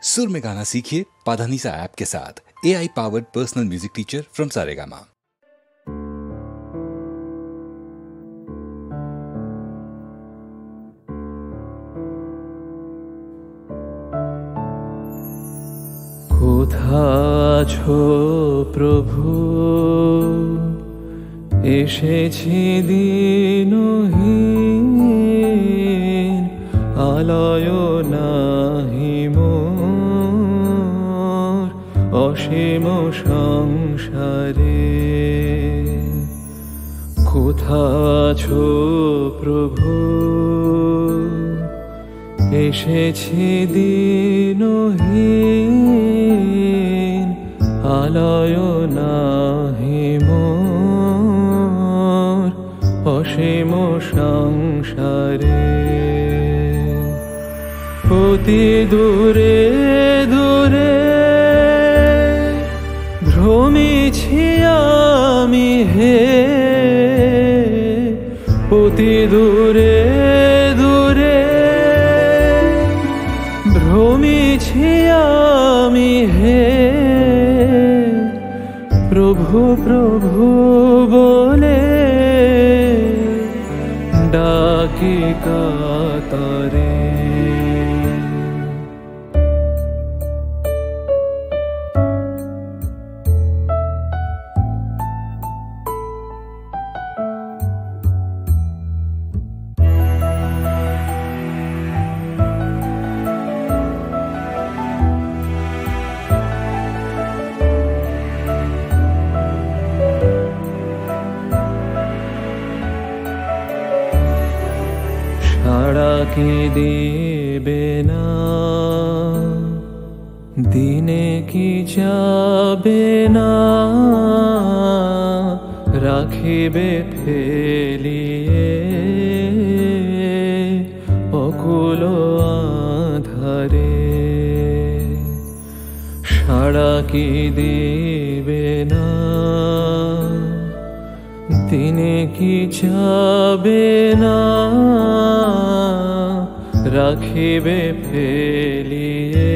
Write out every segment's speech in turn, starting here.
सुर में गाना सीखिए पाधानीसा ऐप के साथ। AI powered personal music teacher from Saregama. কোথা আছো প্রভু, এসেছি দীনহীন, আলয় নাহি মোর অসীম সংসারে। কোথা আছো প্রভু, এসেছি দীনহীন, আলয় নাহি মোর অসীম সংসারে। অতি দূরে দূরে ভ্রমিছি আমি হে, অতি দূরে দূরে ভ্রমিছি আমি হে। প্রভু প্রভু বলে ডাকি কাতরে। সাড়া কি দেবে না, দিনে কি যাবে না, রাখিবে ফেলিয়ে অকুল আধারে। সাড়া কি দেবে না, দিনে কি যাবে না, রাখিবে ফেলিয়ে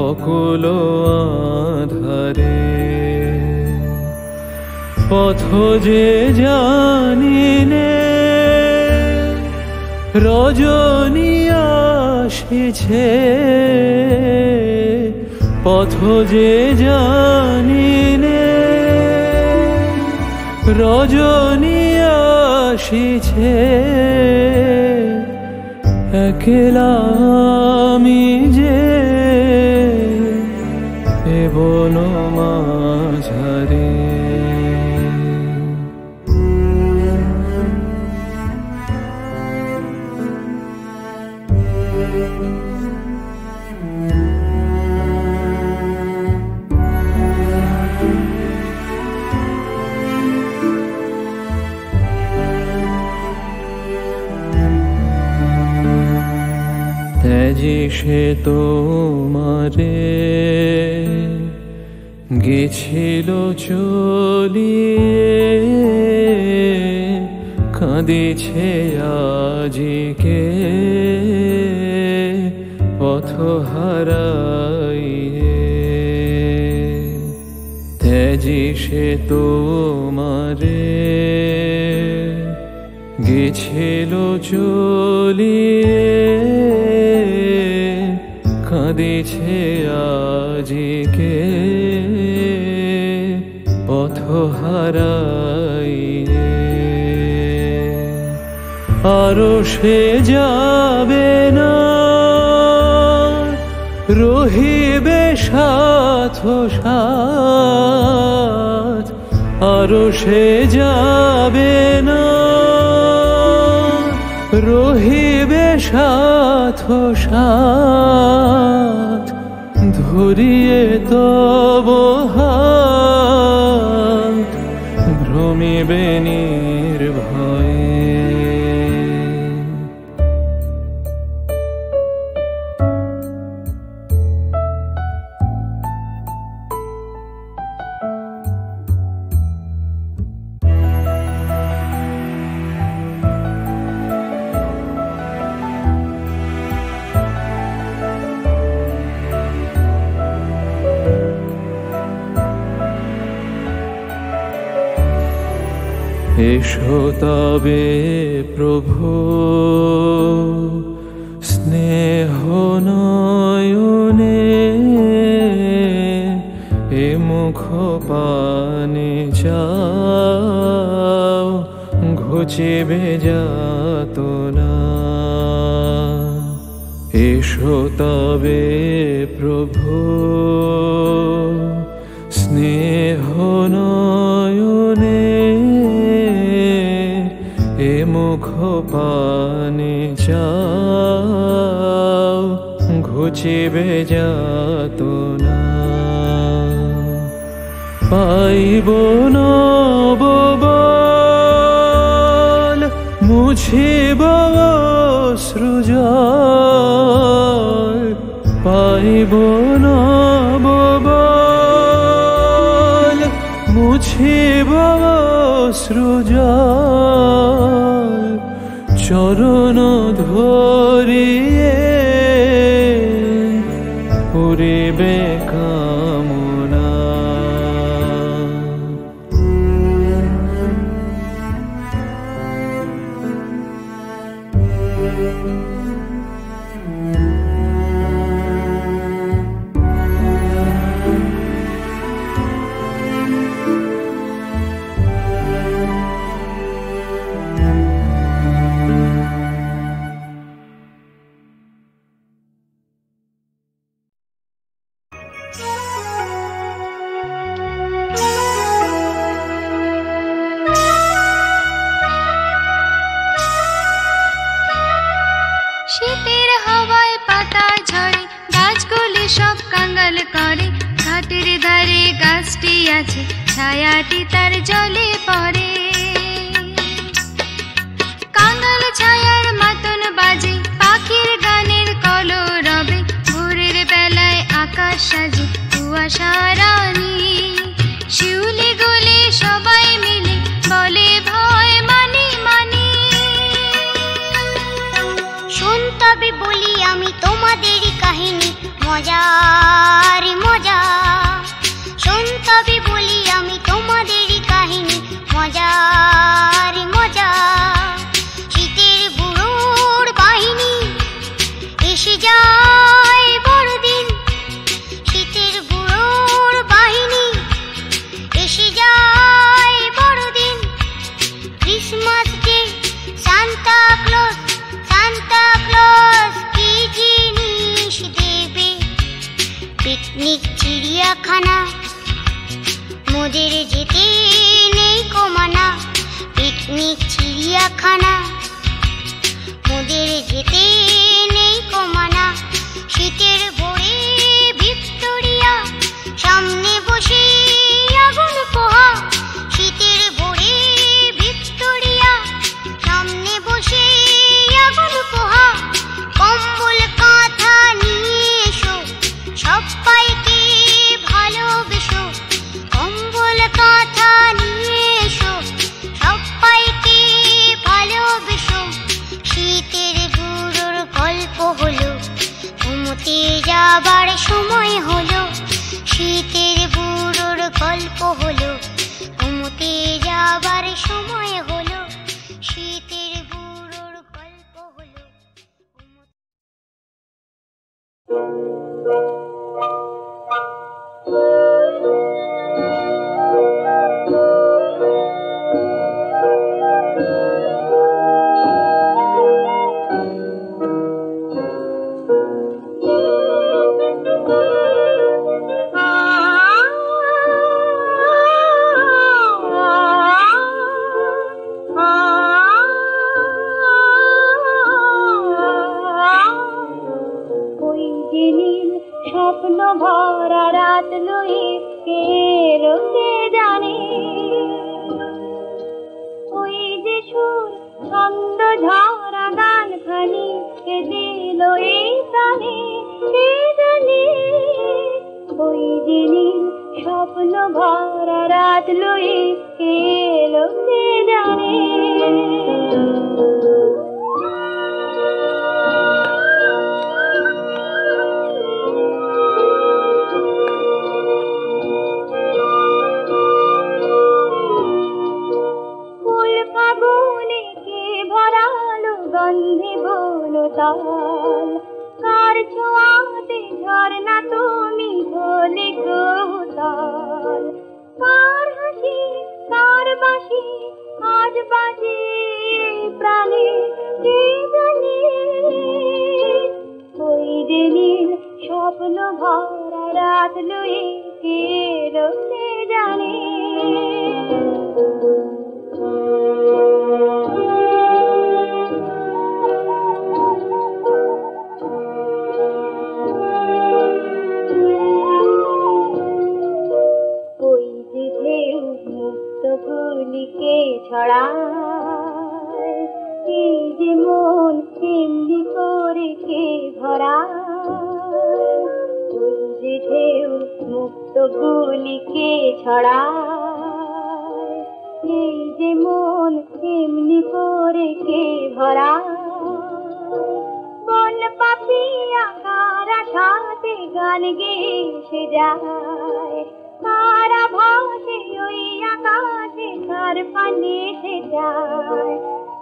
অকুল আধারে। পথ যে জানিনে রজনী আসিছে, পথ যে জানিনে রজনী আসিছে। একলা আমি যে এ বন মাঝারে। ত্যাজি সে তোমারে গেছিল চলিয়ে, কাঁদিছে আজিকে পথ হারাইয়ে। ত্যাজি সে তোমারে গেছিল চলিয়ে, কাঁদিছে আজিকে পথ হারাইয়ে। আরো সে যাবে না, রহিবে সাথ সাথ। আরো সে যাবে না, রহিবে সাথ সাথ। ধরিয়ে তব হাত ভ্রমিবে নির্ভয়ে। এসো তবে প্রভু স্নেহ নয়নে, এ মুখ পানে চাও ঘুচিবে যাতনা। এসো তবে প্রভু স্নেহ নয়নে, এ মুখ পানে চাও ঘুচিবে যাতনা। পাইব নব বল মুছিব অশ্রুজল, পাইব নব বল মুছিব অশ্রুজল, চরণ ধরিয়ে পুরিবে কামনা। শীতের হাওয়ায় পাতা ঝরে, গাছগুলি সব কাঙ্গাল করে। ঘাটের ধারে গাছটি আছে, ছায়াটি তার জলে পড়ে। কাঙ্গাল ছায়ার মাতন বাজে, পাখির গানের কলরবে। ভোরের বেলায় আকাশ সাজে কুয়াশা রানী। শিউলি গুলি সবাই মিলে বলে ভয় মানি মানি। শোন তবে বলি আমি তোমাদেরই কাহিনী, মজার মজা। শোন তবে বলি আমি তোমাদেরই কাহিনী, মজার মজা। শীতের বুড়োর বাহিনী এসে যায় বড়দিন। শীতের বুড়োর বাহিনী এসে যায় বড়দিন। Christmas day Santa Claus, Santa Claus কি জিনিস দেবে? পিকনিক চিড়িয়াখানা, মোদের যেতে নেই কমানা। পিকনিক চিড়িয়াখানা, মোদের যেতে নেই কমানা। শীতের ভোরে ভিক্টোরিয়া সামনে বসে আগুন পোহা। শীতের ভোরে ভিক্টোরিয়া সামনে বসে আগুন পোহা। কম্বল কাঁথা নিয়ে এসো, সবাইকে ভালোবেসো। কম্বল কাঁথা নিয়ে এসো, সবাইকে ভালোবেসো। শীতের বুড়োর গল্প হলো, ঘুমোতে যাবার সময় হলো। শীতের বুড়োর গল্প হলো, ঘুমোতে যাবার সময় হলো। শীতের বুড়োর গল্প হলো। স্বপ্ন ভরা রাত লুই কে লোকে জানে। ওই যে সুর ছন্দ ঝরা গান খানি কে দিল এই প্রাণে, কে জানে। ওই যে নীল স্বপ্ন ভরা রাত লুই কে লোকে জানে। ফুল ছোঁয়াতে ঝরনা তুমি ঢলে কৌতল কার হাসি কার বাঁশি আজ বাজে প্রাণে কে জানে ওই যে নীল স্বপ্ন ভরা রাত লয়ে কে রোকে জানে গুলিকে ছড়ায় এই যে মন এমনি করে কে ভরায় ওই যে ঢেউ মুক্ত গুলিকে ছড়ায় এই যে মন এমনি করে কে ভরায় বল পাপিয়া কারা সাথে গান গেয়ে সে যায় কারা ভাসে ওই আকাশে কার পানে সে যায়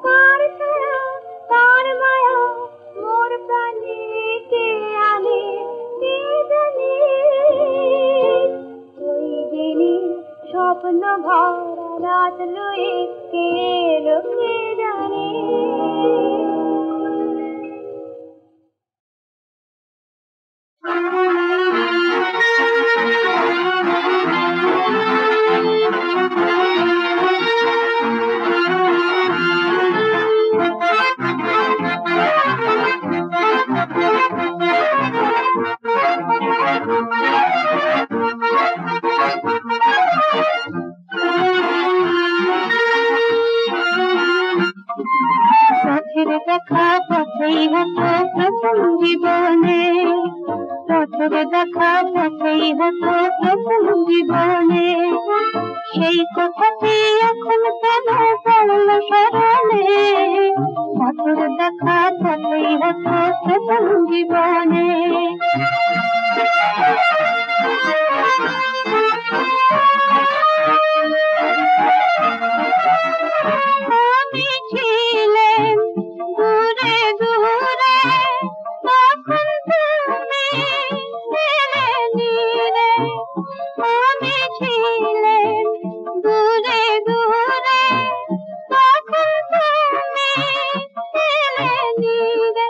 কার ছায়া কার মায়া মোর প্রাণে কে আনে কে জানে ওই দিনই স্বপ্ন ভরা রাত লয়ে কে লোকে জানে জীবনে পথের দেখা পথেই হতো প্রথম জীবনে সেই কথাটি এখন কেন পড়ল স্মরণে পথের দেখা পথেই হতো প্রথম জীবনে আমি ছিলেন দূরে দূরে তখন তুমি ছিলে নীরে আমি ছিলেন দূরে দূরে তখন তুমি ছিলে নীরে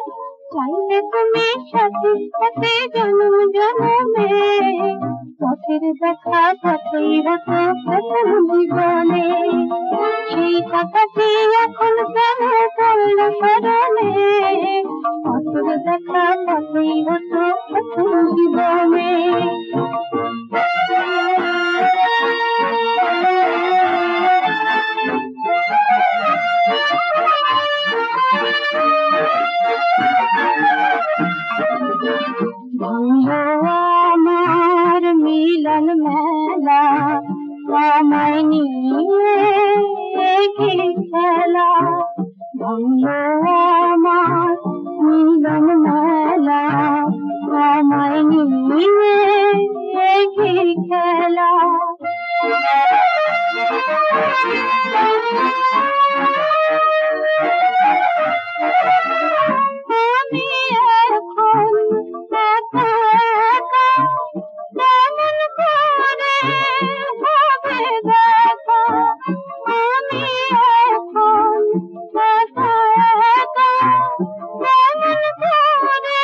চাইলে তুমি সাথে সাথে জন্ম জন্মে পথের দেখা পথেই হতো প্রথম জীবনে সেই কথাটি এখন কেন পড়ল স্মরণে পথের দেখা পথেই হতো প্রথম জীবনে আমার মিলন মেলা আমায় নিয়ে খেলা আমার মিলন মেলা আমায় নিয়ে খেলা আমি এখন একা একা কেমন করে হবে দেখা আমি এখন একা একা কেমন করে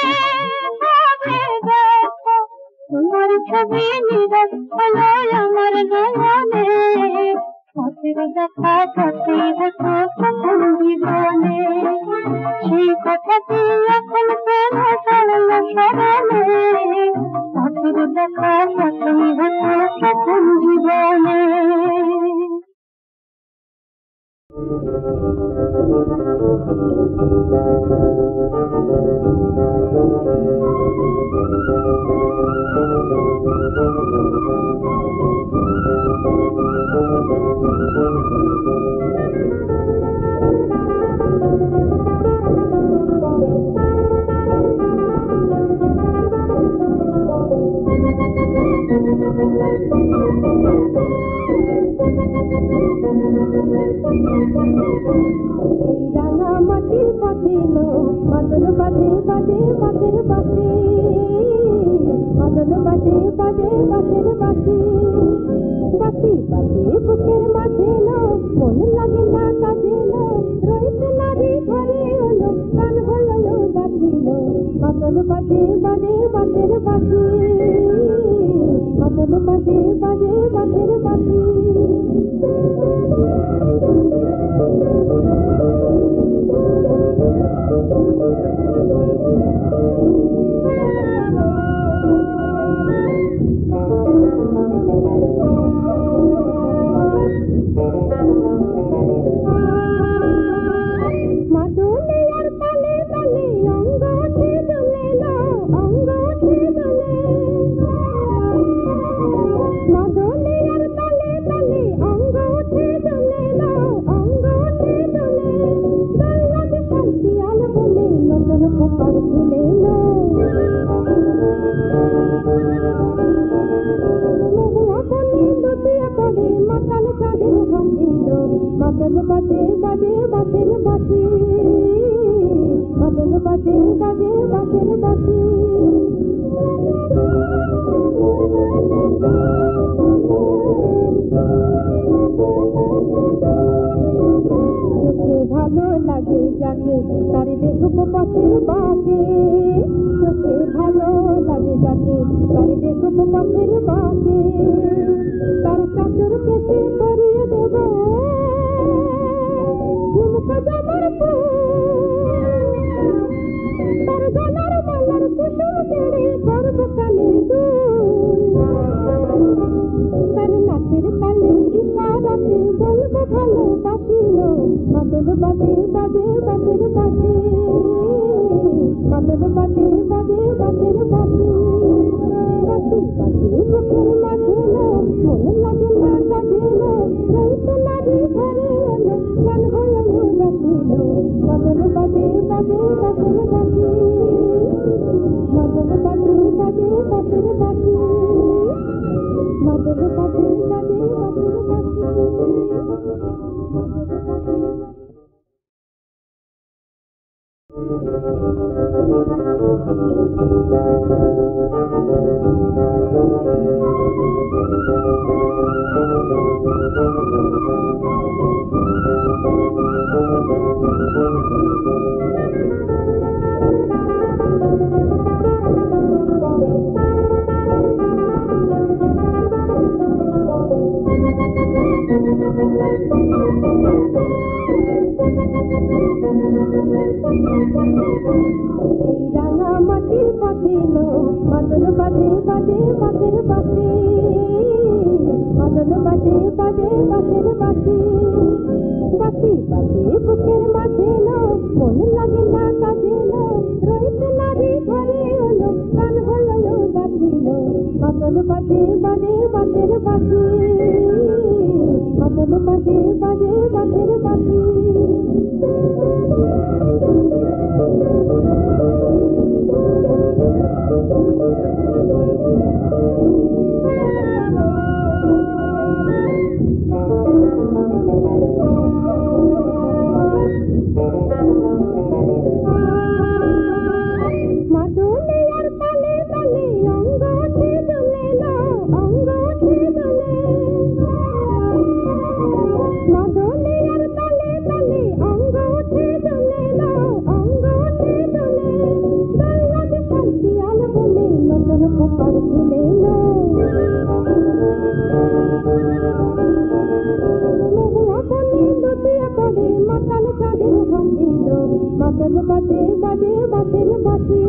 হবে দেখা তোমার ছবি নিরাশ হলো আমার নয়নে পথের দেখা পথেই হতো প্রথম জীবনে সেই কথাটি এখন কেন পড়ল স্মরণে পথের দেখা পথেই হতো প্রথম জীবনে রাঙা মাটির পথে লো মাদল বাজে বাজে মাঠের পাশে বাসের বাসি বাসি বাজে বুকের মাঝে না মন লাগে না কাজে না রইতে নারী ঘরে হলো প্রাণ হলো দাসিল মাতল বাজে বাজে বাসের বাসি মাতল বাজে বাজে বাসের বাসি মাতল বাজে বাজে বাসের বাসি মাতল বাজে বাজে বাসের বাসি চোখে ভালো লাগে যাকে তার দেখবো পথের বাঁকে চোখে ভালো লাগে যাকে তার দেখবো পথের বাঁকে তার চাদর কেটে করিয়ে দেব ঝুমকা জামার তার গলার মালার কুসুম কেড়ে করব কানের তার নাচের তালে ইশারাতে বলবো ভালোবাসিল মাতল বাজে বাজে বাসের বাসি মাতল বাজে বাজে বাসের বাসি বাসি বাজে বুকের মাঝে না মন লাগে না কাজে না রইতে নারী ঘরে এলো প্রাণ হলো দাসিল মাতল বাজে বাজে বাসের বাসি মাতল বাজে বাজে বাসের বাসি মাতল বাজে বাজে বাসের বাসি রাঙা মাটির পাখিল মাতল বাজে বাজে বাসের বাসি মাতল বাজে বাজে বাসের বাসি বাসি বাজে বুকের মাঝে না মন লাগে না কাজে না রইতে নারী ঘরে হলো প্রাণ হলো দাসিল মাতল বাজে বাজে বাসের বাসি মাতল বাজে বাজে বাসের বাসি মাতল বাজে বাজে বাসের বাসি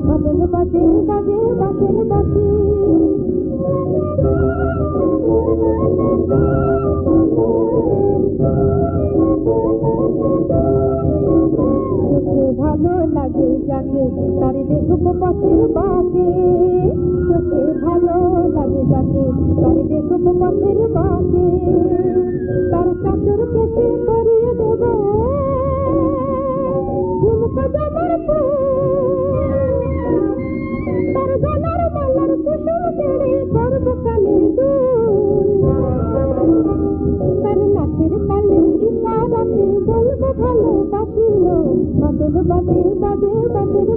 মাতল বাজে বাজে বাসের বাসি চোখে ভালো লাগে যাকে তার দেখবো পথের বাঁকে চোখে ভালো লাগে যাকে তার দেখবো পথের বাঁকে তার চাদর কেটে করিয়ে দেব ঝুমকা জামার তার গলার মালার কুসুম কেড়ে করব কানের তার নাচের তালে ইশারাতে বলবো ভালোবাসিল মাতল বাজে বাজে বাসের